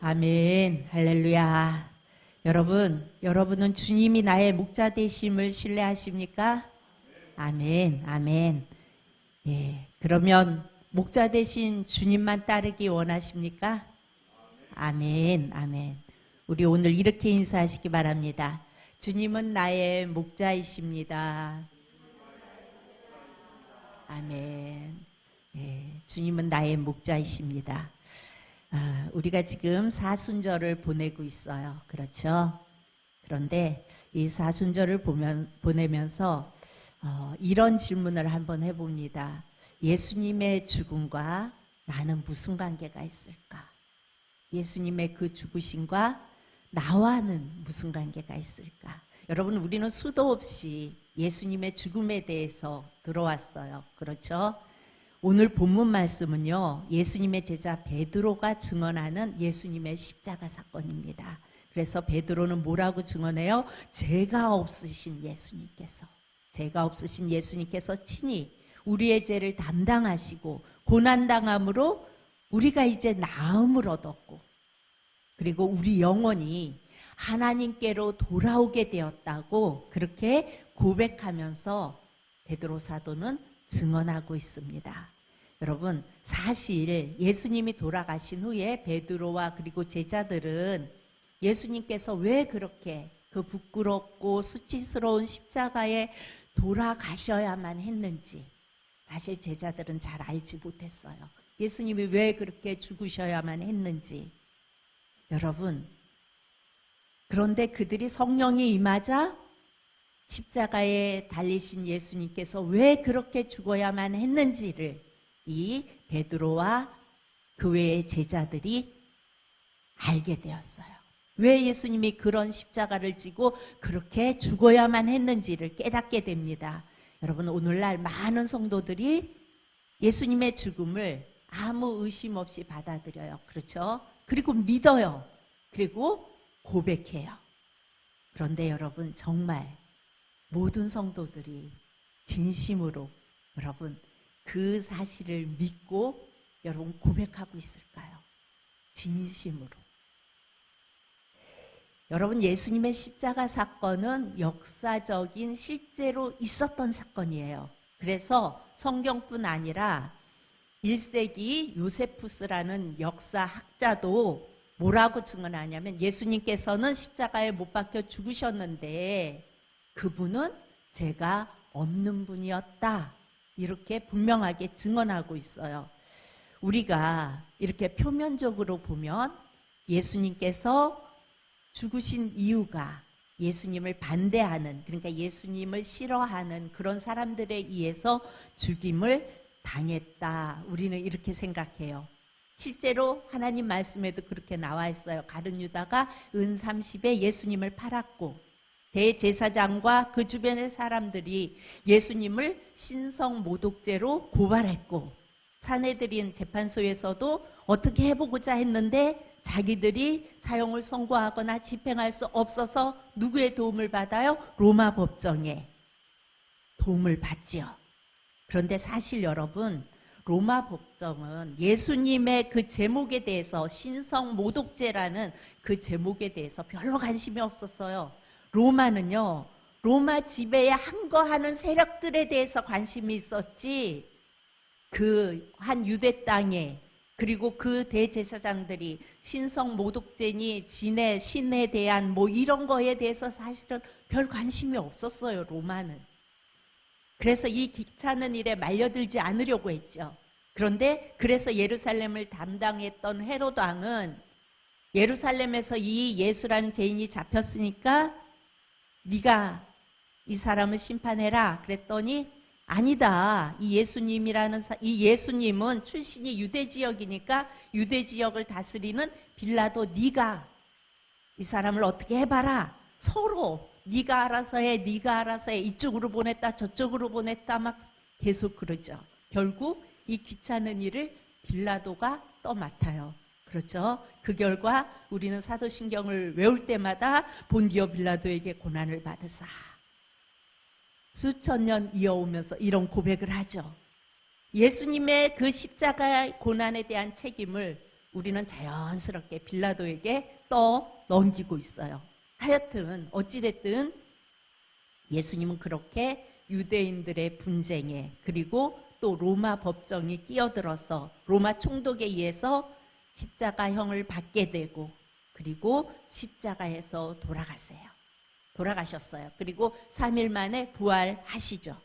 아멘. 할렐루야. 여러분은 주님이 나의 목자 되심을 신뢰하십니까? 아멘. 아멘. 예. 그러면 목자 되신 주님만 따르기 원하십니까? 아멘. 아멘. 우리 오늘 이렇게 인사하시기 바랍니다. 주님은 나의 목자이십니다. 아멘. 예. 주님은 나의 목자이십니다. 우리가 지금 사순절을 보내고 있어요. 그렇죠? 그런데 이 사순절을 보내면서 이런 질문을 한번 해봅니다. 예수님의 죽음과 나는 무슨 관계가 있을까? 예수님의 그 죽으심과 나와는 무슨 관계가 있을까? 여러분, 우리는 수도 없이 예수님의 죽음에 대해서 들어왔어요. 그렇죠? 오늘 본문 말씀은요, 예수님의 제자 베드로가 증언하는 예수님의 십자가 사건입니다. 그래서 베드로는 뭐라고 증언해요? 죄가 없으신 예수님께서 친히 우리의 죄를 담당하시고 고난당함으로 우리가 이제 나음을 얻었고, 그리고 우리 영혼이 하나님께로 돌아오게 되었다고 그렇게 고백하면서 베드로 사도는 증언하고 있습니다. 여러분, 사실 예수님이 돌아가신 후에 베드로와 그리고 제자들은 예수님께서 왜 그렇게 그 부끄럽고 수치스러운 십자가에 돌아가셔야만 했는지 사실 제자들은 잘 알지 못했어요. 예수님이 왜 그렇게 죽으셔야만 했는지. 여러분, 그런데 그들이 성령이 임하자 십자가에 달리신 예수님께서 왜 그렇게 죽어야만 했는지를 이 베드로와 그 외의 제자들이 알게 되었어요. 왜 예수님이 그런 십자가를 지고 그렇게 죽어야만 했는지를 깨닫게 됩니다. 여러분, 오늘날 많은 성도들이 예수님의 죽음을 아무 의심 없이 받아들여요. 그렇죠? 그리고 믿어요. 그리고 고백해요. 그런데 여러분, 정말 모든 성도들이 진심으로 여러분 그 사실을 믿고 여러분 고백하고 있을까요? 진심으로. 여러분, 예수님의 십자가 사건은 역사적인 실제로 있었던 사건이에요. 그래서 성경뿐 아니라 1세기 요세푸스라는 역사학자도 뭐라고 증언하냐면 예수님께서는 십자가에 못 박혀 죽으셨는데 그분은 죄가 없는 분이었다. 이렇게 분명하게 증언하고 있어요. 우리가 이렇게 표면적으로 보면 예수님께서 죽으신 이유가 예수님을 반대하는, 그러니까 예수님을 싫어하는 그런 사람들에 의해서 죽임을 당했다. 우리는 이렇게 생각해요. 실제로 하나님 말씀에도 그렇게 나와 있어요. 가룟 유다가 은 30에 예수님을 팔았고 대제사장과 그 주변의 사람들이 예수님을 신성 모독죄로 고발했고 산헤드린 재판소에서도 어떻게 해보고자 했는데 자기들이 사형을 선고하거나 집행할 수 없어서 누구의 도움을 받아요? 로마 법정에 도움을 받지요. 그런데 사실 여러분, 로마 법정은 예수님의 그 제목에 대해서 신성 모독죄라는 그 제목에 대해서 별로 관심이 없었어요. 로마는요, 로마 지배에 항거하는 세력들에 대해서 관심이 있었지, 그 한 유대 땅에 그리고 그 대제사장들이 신성 모독죄니 진의 신에 대한 뭐 이런 거에 대해서 사실은 별 관심이 없었어요, 로마는. 그래서 이 귀찮은 일에 말려들지 않으려고 했죠. 그런데 그래서 예루살렘을 담당했던 헤롯 왕은 예루살렘에서 이 예수라는 죄인이 잡혔으니까 네가 이 사람을 심판해라 그랬더니 아니다. 이 예수님은 출신이 유대 지역이니까 유대 지역을 다스리는 빌라도 네가 이 사람을 어떻게 해봐라. 서로 네가 알아서 해, 네가 알아서 해. 이쪽으로 보냈다, 저쪽으로 보냈다 막 계속 그러죠. 결국 이 귀찮은 일을 빌라도가 떠맡아요. 그렇죠? 그 결과 우리는 사도신경을 외울 때마다 본디오 빌라도에게 고난을 받으사 수천 년 이어오면서 이런 고백을 하죠. 예수님의 그 십자가의 고난에 대한 책임을 우리는 자연스럽게 빌라도에게 넘기고 있어요. 하여튼 어찌됐든 예수님은 그렇게 유대인들의 분쟁에 그리고 또 로마 법정이 끼어들어서 로마 총독에 의해서 십자가형을 받게 되고 그리고 십자가에서 돌아가셨어요. 그리고 3일 만에 부활하시죠.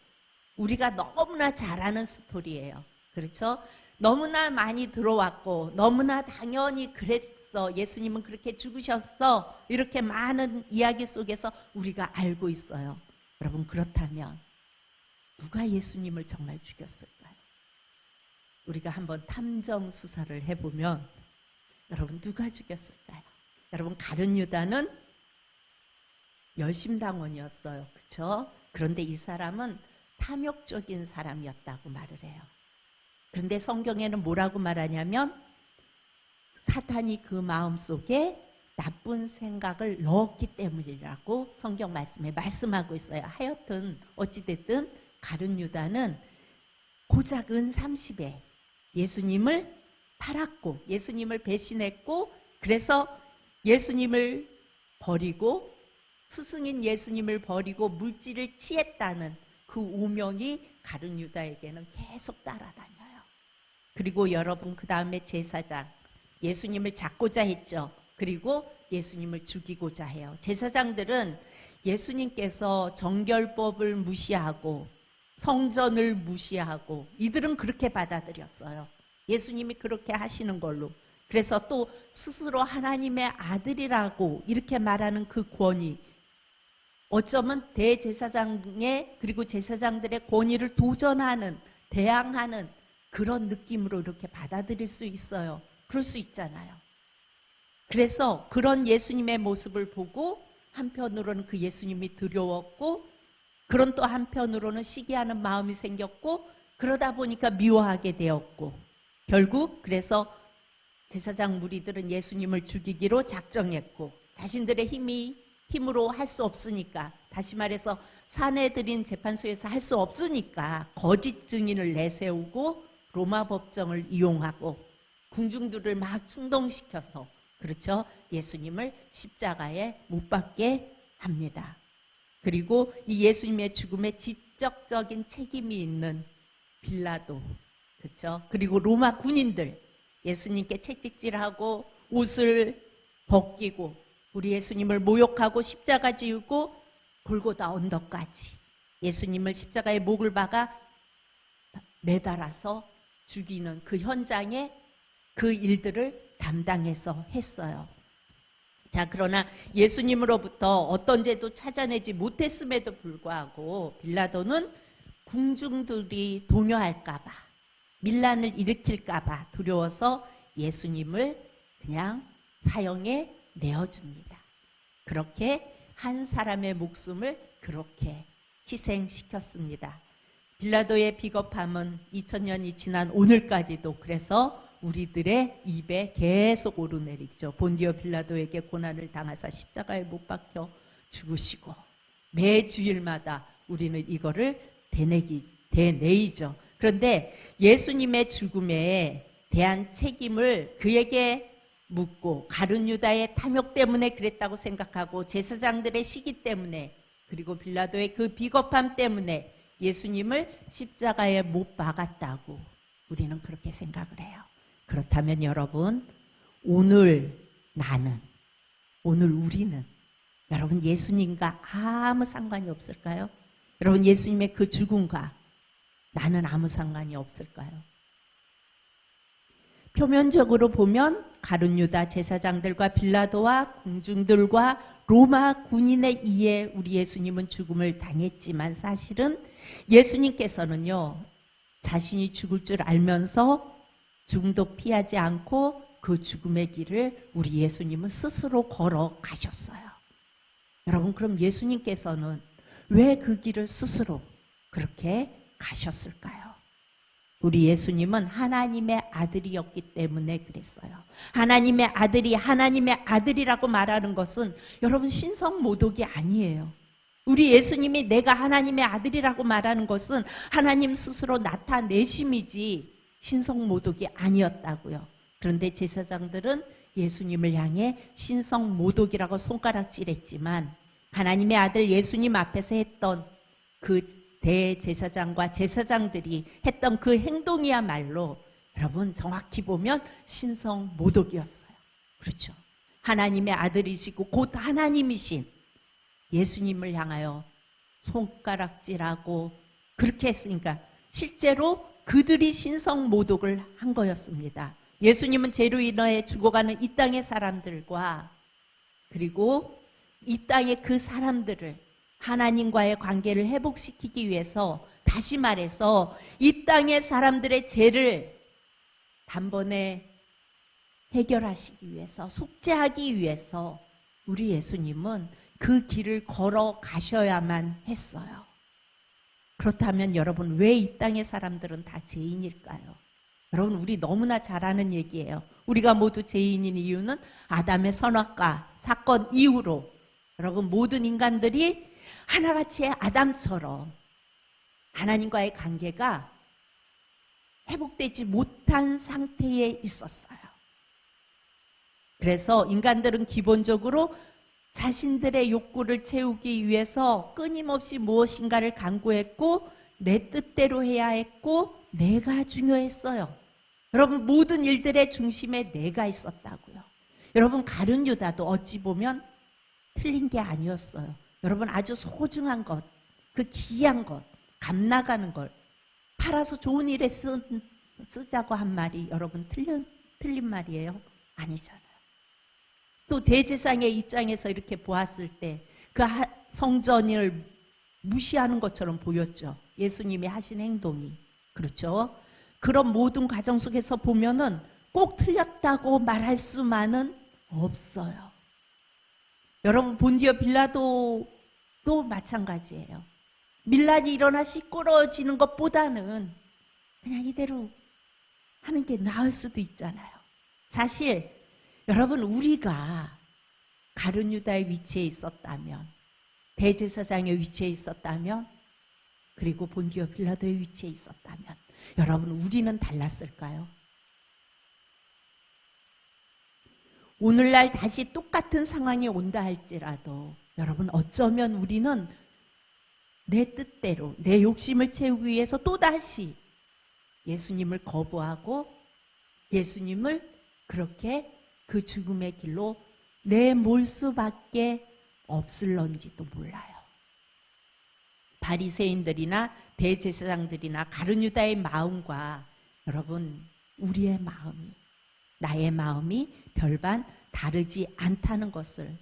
우리가 너무나 잘 아는 스토리예요. 그렇죠? 너무나 많이 들어왔고 너무나 당연히 그랬어. 예수님은 그렇게 죽으셨어. 이렇게 많은 이야기 속에서 우리가 알고 있어요. 여러분 그렇다면 누가 예수님을 정말 죽였을까요? 우리가 한번 탐정 수사를 해보면 여러분 누가 죽였을까요? 여러분 가룟 유다는 열심당원이었어요. 그렇죠? 그런데 이 사람은 탐욕적인 사람이었다고 말을 해요. 그런데 성경에는 뭐라고 말하냐면 사탄이 그 마음속에 나쁜 생각을 넣었기 때문이라고 성경 말씀에 말씀하고 있어요. 하여튼 어찌됐든 가룟 유다는 고작 은 30에 예수님을 팔았고 예수님을 배신했고 그래서 예수님을 버리고 스승인 예수님을 버리고 물질을 취했다는 그 오명이 가룟 유다에게는 계속 따라다녀요. 그리고 여러분 그 다음에 제사장 예수님을 잡고자 했죠. 그리고 예수님을 죽이고자 해요. 제사장들은 예수님께서 정결법을 무시하고 성전을 무시하고 이들은 그렇게 받아들였어요. 예수님이 그렇게 하시는 걸로. 그래서 또 스스로 하나님의 아들이라고 이렇게 말하는 그 권위, 어쩌면 대제사장의 그리고 제사장들의 권위를 도전하는, 대항하는 그런 느낌으로 이렇게 받아들일 수 있어요. 그럴 수 있잖아요. 그래서 그런 예수님의 모습을 보고 한편으로는 그 예수님이 두려웠고 그런 또 한편으로는 시기하는 마음이 생겼고 그러다 보니까 미워하게 되었고 결국 그래서 제사장 무리들은 예수님을 죽이기로 작정했고 자신들의 힘으로 할 수 없으니까 다시 말해서 사내들인 재판소에서 할 수 없으니까 거짓 증인을 내세우고 로마 법정을 이용하고 군중들을 막 충동시켜서 그렇죠? 예수님을 십자가에 못 박게 합니다. 그리고 이 예수님의 죽음에 직접적인 책임이 있는 빌라도, 그렇죠? 그리고 로마 군인들 예수님께 채찍질하고 옷을 벗기고 우리 예수님을 모욕하고 십자가 지우고 골고다 언덕까지 예수님을 십자가에 목을 박아 매달아서 죽이는 그 현장에 그 일들을 담당해서 했어요. 자, 그러나 예수님으로부터 어떤 죄도 찾아내지 못했음에도 불구하고 빌라도는 군중들이 동요할까봐 밀란을 일으킬까봐 두려워서 예수님을 그냥 사형에 내어줍니다. 그렇게 한 사람의 목숨을 그렇게 희생시켰습니다. 빌라도의 비겁함은 2000년이 지난 오늘까지도 그래서 우리들의 입에 계속 오르내리죠. 본디오 빌라도에게 고난을 당하사 십자가에 못 박혀 죽으시고 매 주일마다 우리는 이거를 되뇌이죠. 그런데 예수님의 죽음에 대한 책임을 그에게 묻고 가룟 유다의 탐욕 때문에 그랬다고 생각하고 제사장들의 시기 때문에 그리고 빌라도의 그 비겁함 때문에 예수님을 십자가에 못 박았다고 우리는 그렇게 생각을 해요. 그렇다면 여러분 오늘 나는 오늘 우리는 여러분 예수님과 아무 상관이 없을까요? 여러분 예수님의 그 죽음과 나는 아무 상관이 없을까요? 표면적으로 보면 가룟 유다 제사장들과 빌라도와 군중들과 로마 군인에 의해 우리 예수님은 죽음을 당했지만 사실은 예수님께서는요 자신이 죽을 줄 알면서 죽음도 피하지 않고 그 죽음의 길을 우리 예수님은 스스로 걸어가셨어요. 여러분 그럼 예수님께서는 왜 그 길을 스스로 그렇게 가셨을까요? 우리 예수님은 하나님의 아들이었기 때문에 그랬어요. 하나님의 아들이 하나님의 아들이라고 말하는 것은 여러분 신성모독이 아니에요. 우리 예수님이 내가 하나님의 아들이라고 말하는 것은 하나님 스스로 나타내심이지 신성모독이 아니었다고요. 그런데 제사장들은 예수님을 향해 신성 모독이라고 손가락질했지만 하나님의 아들 예수님 앞에서 했던 그 대제사장과 제사장들이 했던 그 행동이야말로 여러분 정확히 보면 신성 모독이었어요. 그렇죠. 하나님의 아들이시고 곧 하나님이신 예수님을 향하여 손가락질하고 그렇게 했으니까 실제로 그들이 신성 모독을 한 거였습니다. 예수님은 죄로 인해 죽어가는 이 땅의 사람들과 그리고 이 땅의 그 사람들을 하나님과의 관계를 회복시키기 위해서 다시 말해서 이 땅의 사람들의 죄를 단번에 해결하시기 위해서 속죄하기 위해서 우리 예수님은 그 길을 걸어 가셔야만 했어요. 그렇다면 여러분 왜 이 땅의 사람들은 다 죄인일까요? 여러분 우리 너무나 잘 아는 얘기예요. 우리가 모두 죄인인 이유는 아담의 선악과 사건 이후로 여러분 모든 인간들이 하나같이 아담처럼 하나님과의 관계가 회복되지 못한 상태에 있었어요. 그래서 인간들은 기본적으로 자신들의 욕구를 채우기 위해서 끊임없이 무엇인가를 강구했고 내 뜻대로 해야 했고 내가 중요했어요. 여러분 모든 일들의 중심에 내가 있었다고요. 여러분 가룟 유다도 어찌 보면 틀린 게 아니었어요. 여러분 아주 소중한 것, 그 귀한 것, 값나가는 걸 팔아서 좋은 일에 쓰자고 한 말이 여러분 틀린 말이에요? 아니잖아요. 또 대제사장의 입장에서 이렇게 보았을 때 그 성전을 무시하는 것처럼 보였죠. 예수님이 하신 행동이. 그렇죠? 그런 모든 과정 속에서 보면은 꼭 틀렸다고 말할 수만은 없어요. 여러분 본디오 빌라도도 마찬가지예요. 밀란이 일어나 시끄러워지는 것보다는 그냥 이대로 하는 게 나을 수도 있잖아요. 사실 여러분 우리가 가룟 유다의 위치에 있었다면 대제사장의 위치에 있었다면 그리고 본디오 빌라도의 위치에 있었다면 여러분 우리는 달랐을까요? 오늘날 다시 똑같은 상황이 온다 할지라도 여러분 어쩌면 우리는 내 뜻대로 내 욕심을 채우기 위해서 또다시 예수님을 거부하고 예수님을 그렇게 그 죽음의 길로 내몰 수밖에 없을런지도 몰라요. 바리새인들이나 대제사장들이나 가룟 유다의 마음과 여러분 우리의 마음이 나의 마음이 별반 다르지 않다는 것을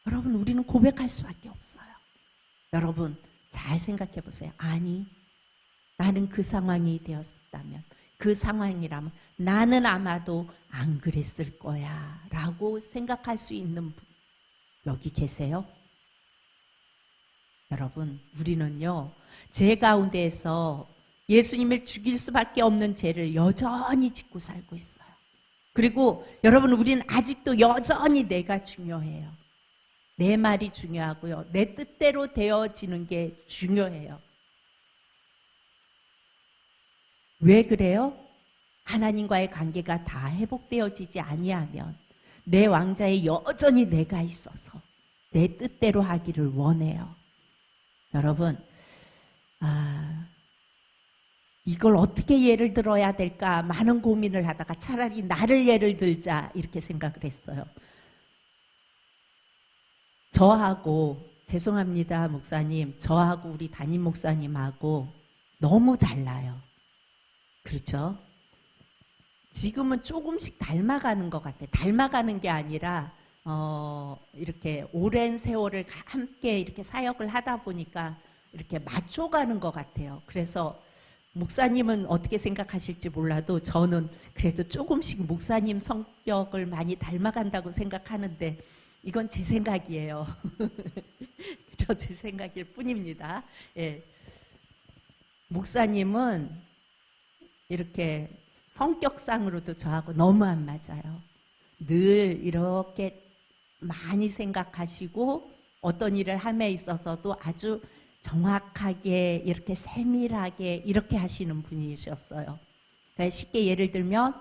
여러분 우리는 고백할 수밖에 없어요. 여러분 잘 생각해 보세요. 아니 나는 그 상황이 되었다면 그 상황이라면 나는 아마도 안 그랬을 거야 라고 생각할 수 있는 분 여기 계세요? 여러분 우리는요 죄 가운데에서 예수님을 죽일 수밖에 없는 죄를 여전히 짓고 살고 있어요. 그리고 여러분 우리는 아직도 여전히 내가 중요해요. 내 말이 중요하고요. 내 뜻대로 되어지는 게 중요해요. 왜 그래요? 하나님과의 관계가 다 회복되어지지 아니하면 내 왕자에 여전히 내가 있어서 내 뜻대로 하기를 원해요. 여러분 이걸 어떻게 예를 들어야 될까 많은 고민을 하다가 차라리 나를 예를 들자 이렇게 생각을 했어요. 저하고 죄송합니다 목사님 저하고 우리 담임 목사님하고 너무 달라요. 그렇죠? 지금은 조금씩 닮아가는 것 같아요. 닮아가는 게 아니라 이렇게 오랜 세월을 함께 이렇게 사역을 하다 보니까 이렇게 맞춰가는 것 같아요. 그래서 목사님은 어떻게 생각하실지 몰라도 저는 그래도 조금씩 목사님 성격을 많이 닮아간다고 생각하는데 이건 제 생각이에요. 저 제 생각일 뿐입니다. 예. 목사님은 이렇게 성격상으로도 저하고 너무 안 맞아요. 늘 이렇게 많이 생각하시고 어떤 일을 함에 있어서도 아주 정확하게 이렇게 세밀하게 이렇게 하시는 분이셨어요. 그러니까 쉽게 예를 들면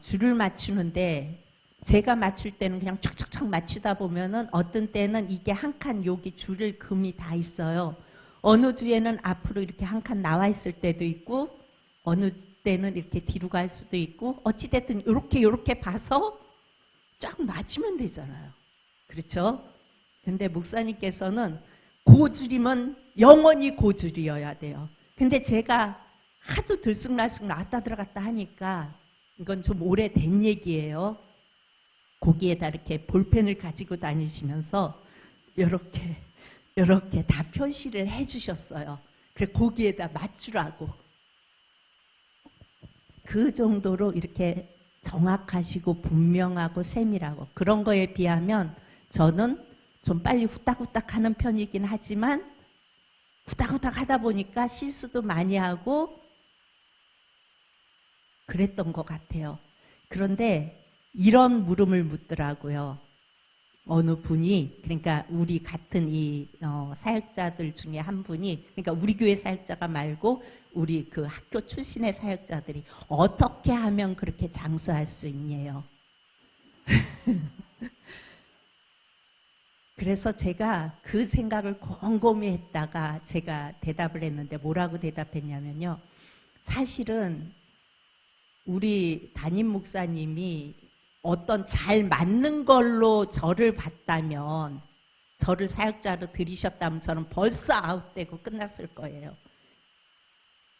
줄을 맞추는데 제가 맞출 때는 그냥 촥촥촥 맞추다 보면은 어떤 때는 이게 한 칸 여기 줄을 금이 다 있어요. 어느 주에는 앞으로 이렇게 한 칸 나와 있을 때도 있고 어느 때는 이렇게 뒤로 갈 수도 있고 어찌됐든 이렇게 봐서 쫙 맞추면 되잖아요. 그렇죠? 근데 목사님께서는 고줄이면 영원히 고줄이어야 돼요. 근데 제가 하도 들쑥날쑥 나왔다 들어갔다 하니까 이건 좀 오래된 얘기예요. 거기에다 이렇게 볼펜을 가지고 다니시면서 이렇게 다 표시를 해주셨어요. 그래 거기에다 맞추라고. 그 정도로 이렇게 정확하시고 분명하고 세밀하고 그런 거에 비하면 저는 좀 빨리 후딱후딱 하는 편이긴 하지만 후딱후딱 하다 보니까 실수도 많이 하고 그랬던 것 같아요. 그런데 이런 물음을 묻더라고요. 어느 분이, 그러니까 우리 같은 이 사역자들 중에 한 분이, 그러니까 우리 교회 사역자가 말고 우리 그 학교 출신의 사역자들이 어떻게 하면 그렇게 장수할 수 있냐요. 그래서 제가 그 생각을 곰곰이 했다가 제가 대답을 했는데 뭐라고 대답했냐면요. 사실은 우리 담임 목사님이 어떤 잘 맞는 걸로 저를 봤다면, 저를 사역자로 들이셨다면 저는 벌써 아웃되고 끝났을 거예요.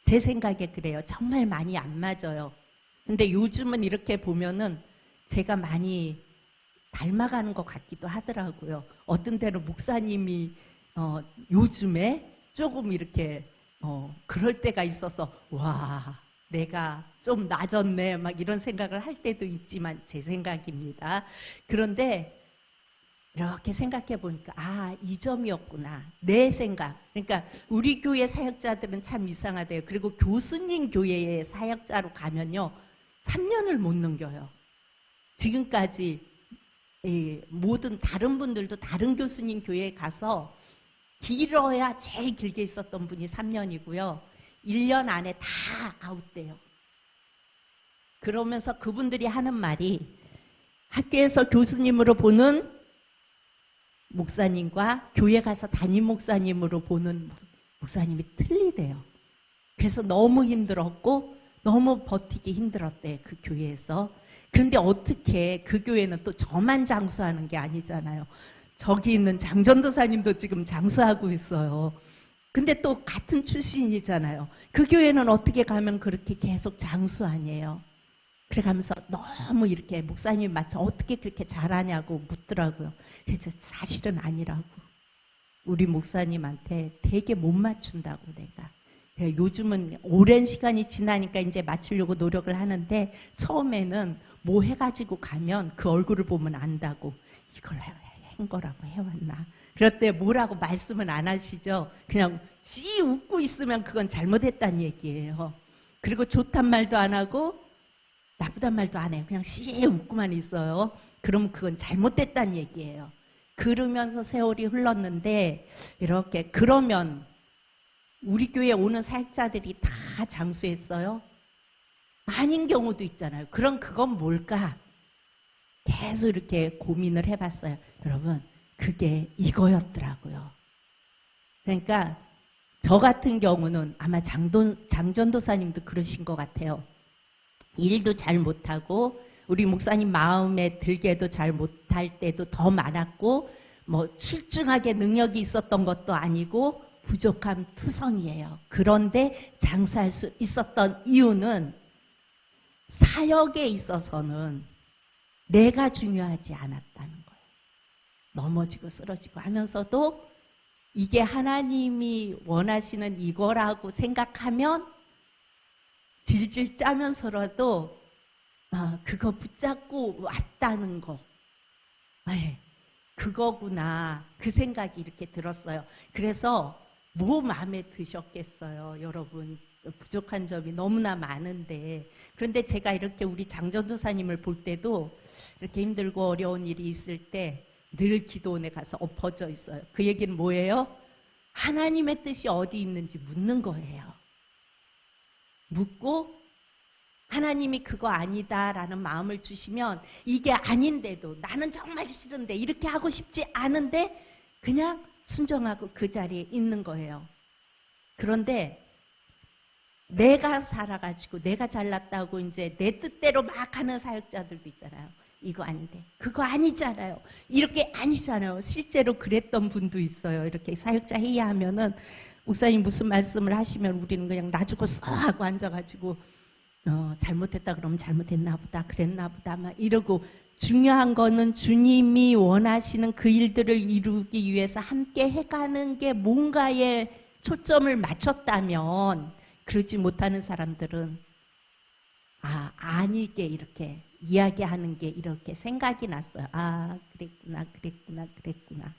제 생각에 그래요. 정말 많이 안 맞아요. 근데 요즘은 이렇게 보면은 제가 많이 닮아가는 것 같기도 하더라고요. 어떤 때는 목사님이 요즘에 조금 이렇게 그럴 때가 있어서 와 내가 좀 낮았네 막 이런 생각을 할 때도 있지만 제 생각입니다. 그런데 이렇게 생각해 보니까 이 점이었구나. 내 생각. 그러니까 우리 교회 사역자들은 참 이상하대요. 그리고 교수님 교회의 사역자로 가면요 3년을 못 넘겨요. 지금까지 모든 다른 분들도 다른 교수님 교회에 가서 길어야 제일 길게 있었던 분이 3년이고요. 1년 안에 다 아웃돼요. 그러면서 그분들이 하는 말이 학교에서 교수님으로 보는 목사님과 교회 가서 담임 목사님으로 보는 목사님이 틀리대요. 그래서 너무 힘들었고 너무 버티기 힘들었대 그 교회에서. 그런데 어떻게 그 교회는 또 저만 장수하는 게 아니잖아요. 저기 있는 장전도사님도 지금 장수하고 있어요. 근데 또 같은 출신이잖아요. 그 교회는 어떻게 가면 그렇게 계속 장수 아니에요. 그래 가면서 너무 이렇게 목사님이 마치 어떻게 그렇게 잘하냐고 묻더라고요. 그래서 사실은 아니라고. 우리 목사님한테 되게 못 맞춘다고 내가. 요즘은 오랜 시간이 지나니까 이제 맞추려고 노력을 하는데 처음에는 뭐 해가지고 가면 그 얼굴을 보면 안다고. 이걸 한 거라고 해왔나. 그럴 때 뭐라고 말씀은 안 하시죠. 그냥 씨 웃고 있으면 그건 잘못했다는 얘기예요. 그리고 좋단 말도 안 하고 나쁘단 말도 안 해요. 그냥 씨 웃고만 있어요. 그럼 그건 잘못됐다는 얘기예요. 그러면서 세월이 흘렀는데 이렇게 그러면 우리 교회에 오는 사역자들이 다 장수했어요? 아닌 경우도 있잖아요. 그럼 그건 뭘까? 계속 이렇게 고민을 해봤어요. 여러분 그게 이거였더라고요. 그러니까 저 같은 경우는 아마 장전도사님도 그러신 것 같아요. 일도 잘 못하고 우리 목사님 마음에 들게도 잘 못할 때도 더 많았고 뭐 출중하게 능력이 있었던 것도 아니고 부족한 투성이에요. 그런데 장수할 수 있었던 이유는 사역에 있어서는 내가 중요하지 않았다는 거예요. 넘어지고 쓰러지고 하면서도 이게 하나님이 원하시는 이거라고 생각하면 질질 짜면서라도 그거 붙잡고 왔다는 거. 그거구나. 그 생각이 이렇게 들었어요. 그래서 뭐 마음에 드셨겠어요, 여러분. 부족한 점이 너무나 많은데. 그런데 제가 이렇게 우리 장전도사님을 볼 때도 이렇게 힘들고 어려운 일이 있을 때 늘 기도원에 가서 엎어져 있어요. 그 얘기는 뭐예요? 하나님의 뜻이 어디 있는지 묻는 거예요. 묻고 하나님이 그거 아니다라는 마음을 주시면 이게 아닌데도 나는 정말 싫은데 이렇게 하고 싶지 않은데 그냥 순종하고 그 자리에 있는 거예요. 그런데 내가 살아가지고 내가 잘났다고 이제 내 뜻대로 막 하는 사역자들도 있잖아요. 이거 아닌데 그거 아니잖아요. 이렇게 아니잖아요. 실제로 그랬던 분도 있어요. 이렇게 사역자 회의하면은 목사님 무슨 말씀을 하시면 우리는 그냥 놔주고 써 하고 앉아가지고 잘못했다 그러면 잘못했나 보다 그랬나 보다 막 이러고, 중요한 거는 주님이 원하시는 그 일들을 이루기 위해서 함께 해가는 게 뭔가에 초점을 맞췄다면, 그러지 못하는 사람들은 아니게 이렇게 이야기하는 게 이렇게 생각이 났어요. 그랬구나.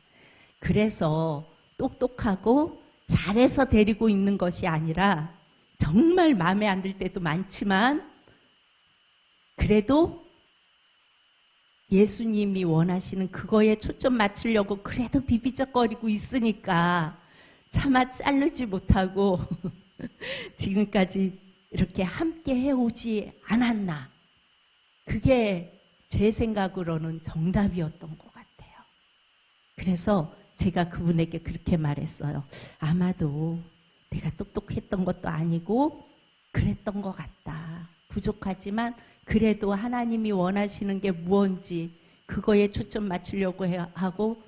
그래서 똑똑하고 잘해서 데리고 있는 것이 아니라 정말 마음에 안 들 때도 많지만 그래도 예수님이 원하시는 그거에 초점 맞추려고 그래도 비비적거리고 있으니까 차마 자르지 못하고 지금까지 이렇게 함께 해오지 않았나. 그게 제 생각으로는 정답이었던 것 같아요. 그래서 제가 그분에게 그렇게 말했어요. 아마도 내가 똑똑했던 것도 아니고 그랬던 것 같다. 부족하지만 그래도 하나님이 원하시는 게 무언지 그거에 초점 맞추려고 하고,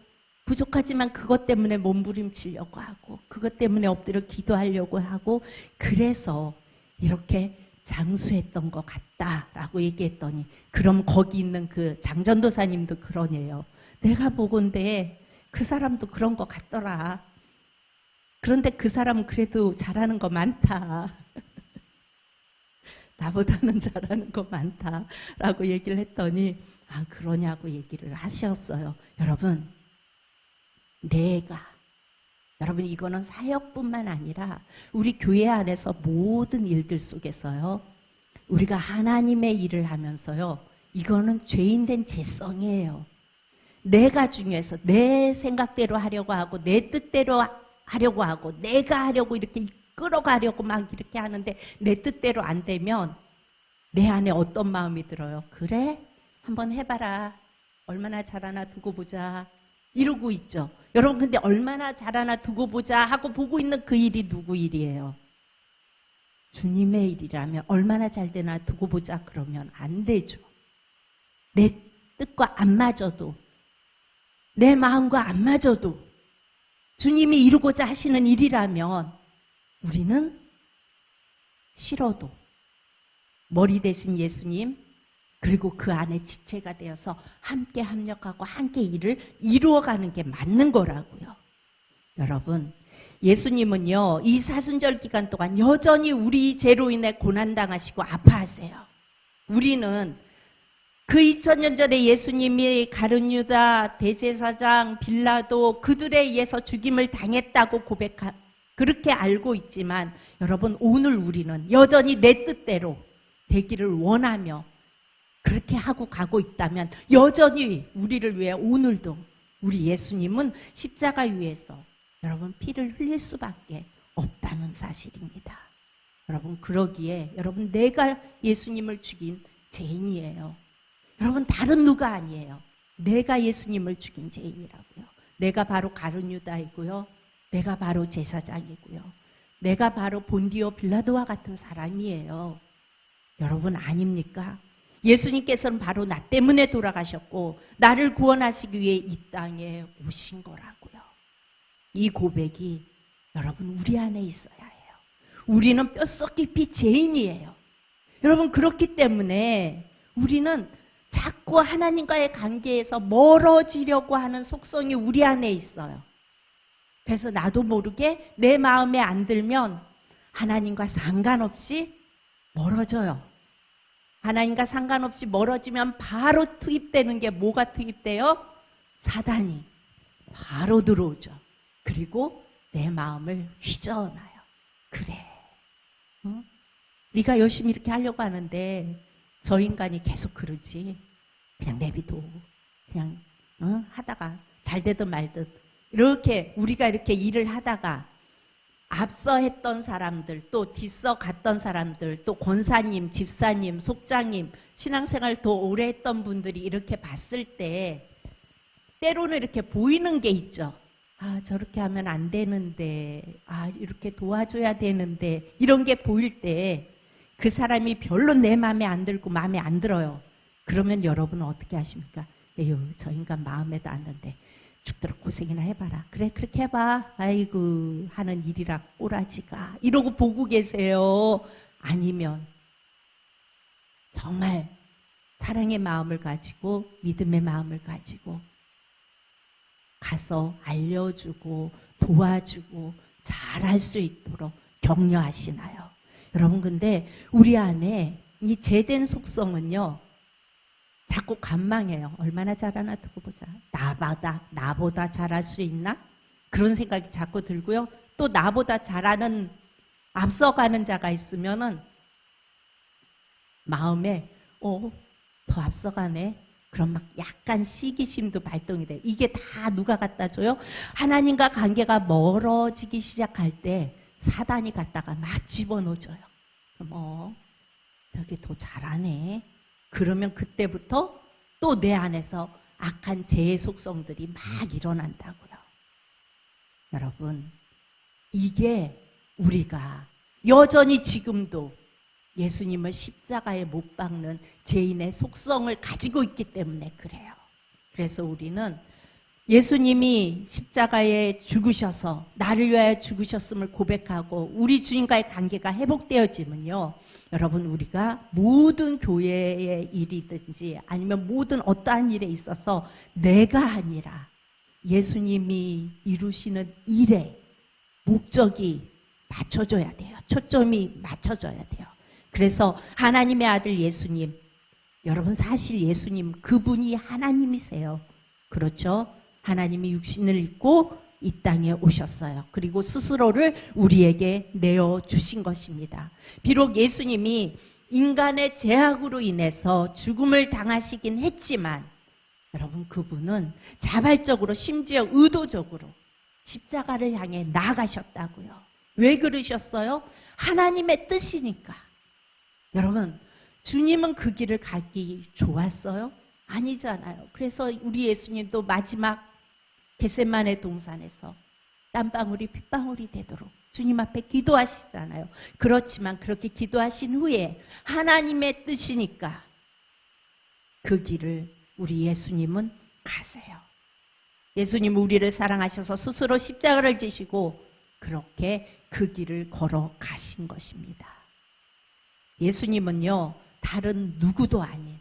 부족하지만 그것 때문에 몸부림치려고 하고 그것 때문에 엎드려 기도하려고 하고, 그래서 이렇게 장수했던 것 같다라고 얘기했더니, 그럼 거기 있는 그 장전도사님도 그러네요. 내가 보건대 그 사람도 그런 것 같더라. 그런데 그 사람은 그래도 잘하는 거 많다. 나보다는 잘하는 거 많다라고 얘기를 했더니 그러냐고 얘기를 하셨어요. 여러분 이거는 사역뿐만 아니라 우리 교회 안에서 모든 일들 속에서요, 우리가 하나님의 일을 하면서요, 이거는 죄인된 죄성이에요. 내가 중요해서 내 생각대로 하려고 하고 내 뜻대로 하려고 하고 내가 하려고 이렇게 끌어가려고 막 이렇게 하는데 내 뜻대로 안 되면 내 안에 어떤 마음이 들어요? 그래? 한번 해봐라. 얼마나 잘하나 두고 보자. 이러고 있죠. 여러분, 근데 얼마나 잘하나 두고 보자 하고 보고 있는 그 일이 누구 일이에요? 주님의 일이라면 얼마나 잘 되나 두고 보자 그러면 안 되죠. 내 뜻과 안 맞아도, 내 마음과 안 맞아도 주님이 이루고자 하시는 일이라면 우리는 싫어도 머리 대신 예수님, 그리고 그 안에 지체가 되어서 함께 합력하고 함께 일을 이루어가는 게 맞는 거라고요. 여러분, 예수님은요, 이 사순절 기간 동안 여전히 우리 죄로 인해 고난당하시고 아파하세요. 우리는 그 2000년 전에 예수님이 가룟 유다, 대제사장, 빌라도 그들에 의해서 죽임을 당했다고 그렇게 알고 있지만, 여러분, 오늘 우리는 여전히 내 뜻대로 되기를 원하며 그렇게 하고 가고 있다면 여전히 우리를 위해 오늘도 우리 예수님은 십자가 위에서 여러분 피를 흘릴 수밖에 없다는 사실입니다. 여러분, 그러기에 여러분, 내가 예수님을 죽인 죄인이에요. 여러분, 다른 누가 아니에요. 내가 예수님을 죽인 죄인이라고요. 내가 바로 가룟 유다이고요, 내가 바로 제사장이고요, 내가 바로 본디오 빌라도와 같은 사람이에요. 여러분, 아닙니까? 예수님께서는 바로 나 때문에 돌아가셨고 나를 구원하시기 위해 이 땅에 오신 거라고요. 이 고백이 여러분 우리 안에 있어야 해요. 우리는 뼛속 깊이 죄인이에요. 여러분, 그렇기 때문에 우리는 자꾸 하나님과의 관계에서 멀어지려고 하는 속성이 우리 안에 있어요. 그래서 나도 모르게 내 마음에 안 들면 하나님과 상관없이 멀어져요. 하나님과 상관없이 멀어지면 바로 투입되는 게 뭐가 투입돼요? 사단이 바로 들어오죠. 그리고 내 마음을 휘저어놔요. 그래, 네가 열심히 이렇게 하려고 하는데 저 인간이 계속 그러지. 그냥 내비둬. 그냥 하다가 잘 되든 말든, 이렇게 우리가 이렇게 일을 하다가 앞서 했던 사람들, 또 뒤서 갔던 사람들, 또 권사님, 집사님, 속장님, 신앙생활 더 오래 했던 분들이 이렇게 봤을 때 때로는 이렇게 보이는 게 있죠. 아, 저렇게 하면 안 되는데, 아, 이렇게 도와줘야 되는데, 이런 게 보일 때 그 사람이 별로 내 마음에 안 들고 마음에 안 들어요. 그러면 여러분은 어떻게 하십니까? 에휴, 저 인간 마음에도 안 드는데 죽도록 고생이나 해봐라. 그래, 그렇게 해봐. 아이고, 하는 일이라 꼬라지가. 이러고 보고 계세요. 아니면 정말 사랑의 마음을 가지고 믿음의 마음을 가지고 가서 알려주고 도와주고 잘할 수 있도록 격려하시나요? 여러분, 근데 우리 안에 이 죄된 속성은요, 자꾸 관망해요. 얼마나 잘하나 두고 보자. 나보다 잘할 수 있나? 그런 생각이 자꾸 들고요. 또 나보다 잘하는 앞서가는 자가 있으면은 마음에 더 앞서가네. 그럼 막 약간 시기심도 발동이 돼요. 이게 다 누가 갖다 줘요? 하나님과 관계가 멀어지기 시작할 때 사단이 갖다가 막 집어넣어줘요. 그럼 저기 더 잘하네. 그러면 그때부터 또 내 안에서 악한 죄의 속성들이 막 일어난다고요. 여러분, 이게 우리가 여전히 지금도 예수님을 십자가에 못 박는 죄인의 속성을 가지고 있기 때문에 그래요. 그래서 우리는 예수님이 십자가에 죽으셔서 나를 위하여 죽으셨음을 고백하고 우리 주님과의 관계가 회복되어지면요, 여러분, 우리가 모든 교회의 일이든지 아니면 모든 어떠한 일에 있어서 내가 아니라 예수님이 이루시는 일에 목적이 맞춰져야 돼요. 초점이 맞춰져야 돼요. 그래서 하나님의 아들 예수님, 여러분, 사실 예수님 그분이 하나님이세요. 그렇죠? 하나님이 육신을 입고 이 땅에 오셨어요. 그리고 스스로를 우리에게 내어주신 것입니다. 비록 예수님이 인간의 죄악으로 인해서 죽음을 당하시긴 했지만 여러분, 그분은 자발적으로 심지어 의도적으로 십자가를 향해 나아가셨다고요. 왜 그러셨어요? 하나님의 뜻이니까. 여러분, 주님은 그 길을 가기 좋았어요? 아니잖아요. 그래서 우리 예수님도 마지막 겟세마네 동산에서 땀방울이 핏방울이 되도록 주님 앞에 기도하시잖아요. 그렇지만 그렇게 기도하신 후에 하나님의 뜻이니까 그 길을 우리 예수님은 가세요. 예수님은 우리를 사랑하셔서 스스로 십자가를 지시고 그렇게 그 길을 걸어가신 것입니다. 예수님은요, 다른 누구도 아닌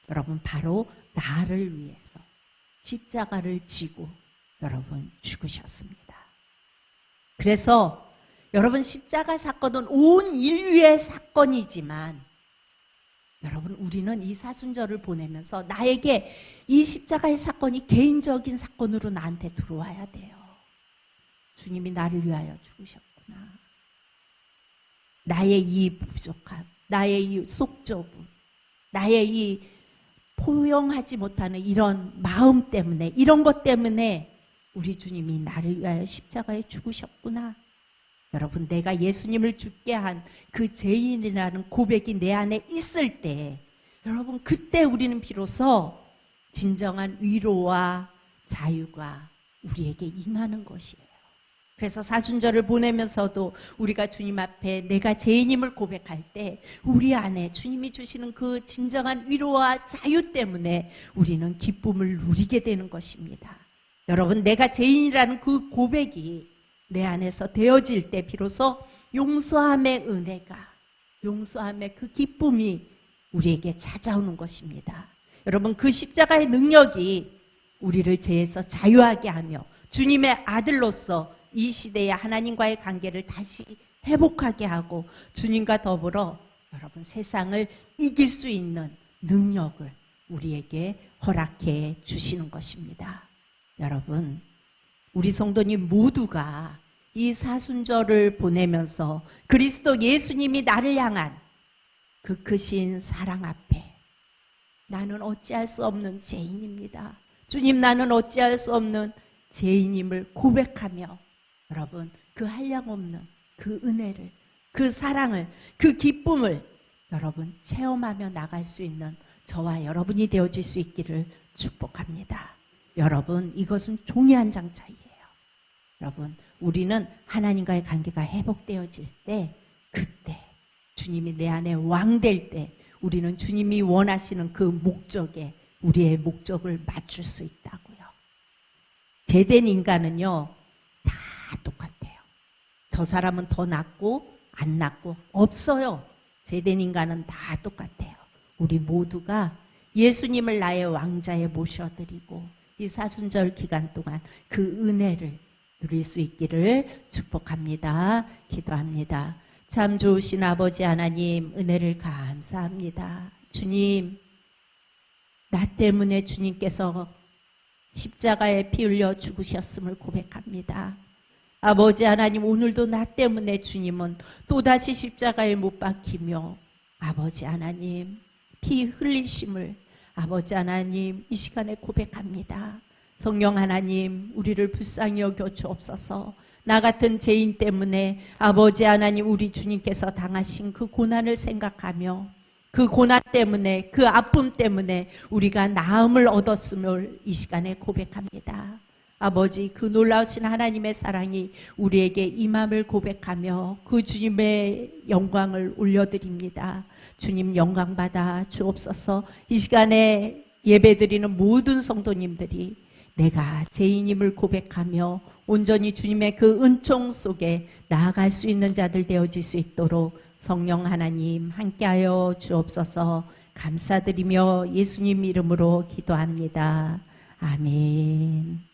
여러분, 바로 나를 위해서 십자가를 지고 여러분 죽으셨습니다. 그래서 여러분, 십자가 사건은 온 인류의 사건이지만 여러분, 우리는 이 사순절을 보내면서 나에게 이 십자가의 사건이 개인적인 사건으로 나한테 들어와야 돼요. 주님이 나를 위하여 죽으셨구나. 나의 이 부족함, 나의 이 속좁음, 나의 이 포용하지 못하는 이런 마음 때문에, 이런 것 때문에 우리 주님이 나를 위하여 십자가에 죽으셨구나. 여러분, 내가 예수님을 죽게 한 그 죄인이라는 고백이 내 안에 있을 때 여러분, 그때 우리는 비로소 진정한 위로와 자유가 우리에게 임하는 것이에요. 그래서 사순절을 보내면서도 우리가 주님 앞에 내가 죄인임을 고백할 때 우리 안에 주님이 주시는 그 진정한 위로와 자유 때문에 우리는 기쁨을 누리게 되는 것입니다. 여러분, 내가 죄인이라는 그 고백이 내 안에서 되어질 때 비로소 용서함의 은혜가, 용서함의 그 기쁨이 우리에게 찾아오는 것입니다. 여러분, 그 십자가의 능력이 우리를 죄에서 자유하게 하며 주님의 아들로서 이 시대의 하나님과의 관계를 다시 회복하게 하고 주님과 더불어 여러분, 세상을 이길 수 있는 능력을 우리에게 허락해 주시는 것입니다. 여러분, 우리 성도님 모두가 이 사순절을 보내면서 그리스도 예수님이 나를 향한 그 크신 사랑 앞에 나는 어찌할 수 없는 죄인입니다. 주님, 나는 어찌할 수 없는 죄인임을 고백하며 여러분, 그 한량없는 그 은혜를, 그 사랑을, 그 기쁨을 여러분 체험하며 나갈 수 있는 저와 여러분이 되어질 수 있기를 축복합니다. 여러분, 이것은 종이 한 장 차이예요. 여러분, 우리는 하나님과의 관계가 회복되어질 때, 그때 주님이 내 안에 왕 될 때 우리는 주님이 원하시는 그 목적에 우리의 목적을 맞출 수 있다고요. 제된 인간은요 다 똑같아요. 저 사람은 더 낫고 안 낫고 없어요. 제된 인간은 다 똑같아요. 우리 모두가 예수님을 나의 왕자에 모셔드리고 이 사순절 기간 동안 그 은혜를 누릴 수 있기를 축복합니다. 기도합니다. 참 좋으신 아버지 하나님, 은혜를 감사합니다. 주님, 나 때문에 주님께서 십자가에 피 흘려 죽으셨음을 고백합니다. 아버지 하나님, 오늘도 나 때문에 주님은 또다시 십자가에 못 박히며 아버지 하나님 피 흘리심을 아버지 하나님 이 시간에 고백합니다. 성령 하나님, 우리를 불쌍히 여겨 주옵소서. 나 같은 죄인 때문에 아버지 하나님 우리 주님께서 당하신 그 고난을 생각하며 그 고난 때문에, 그 아픔 때문에 우리가 나음을 얻었음을 이 시간에 고백합니다. 아버지, 그 놀라우신 하나님의 사랑이 우리에게 임함을 고백하며 그 주님의 영광을 올려드립니다. 주님 영광 받아 주옵소서. 이 시간에 예배드리는 모든 성도님들이 내가 죄인임을 고백하며 온전히 주님의 그 은총 속에 나아갈 수 있는 자들 되어질 수 있도록 성령 하나님 함께하여 주옵소서. 감사드리며 예수님 이름으로 기도합니다. 아멘.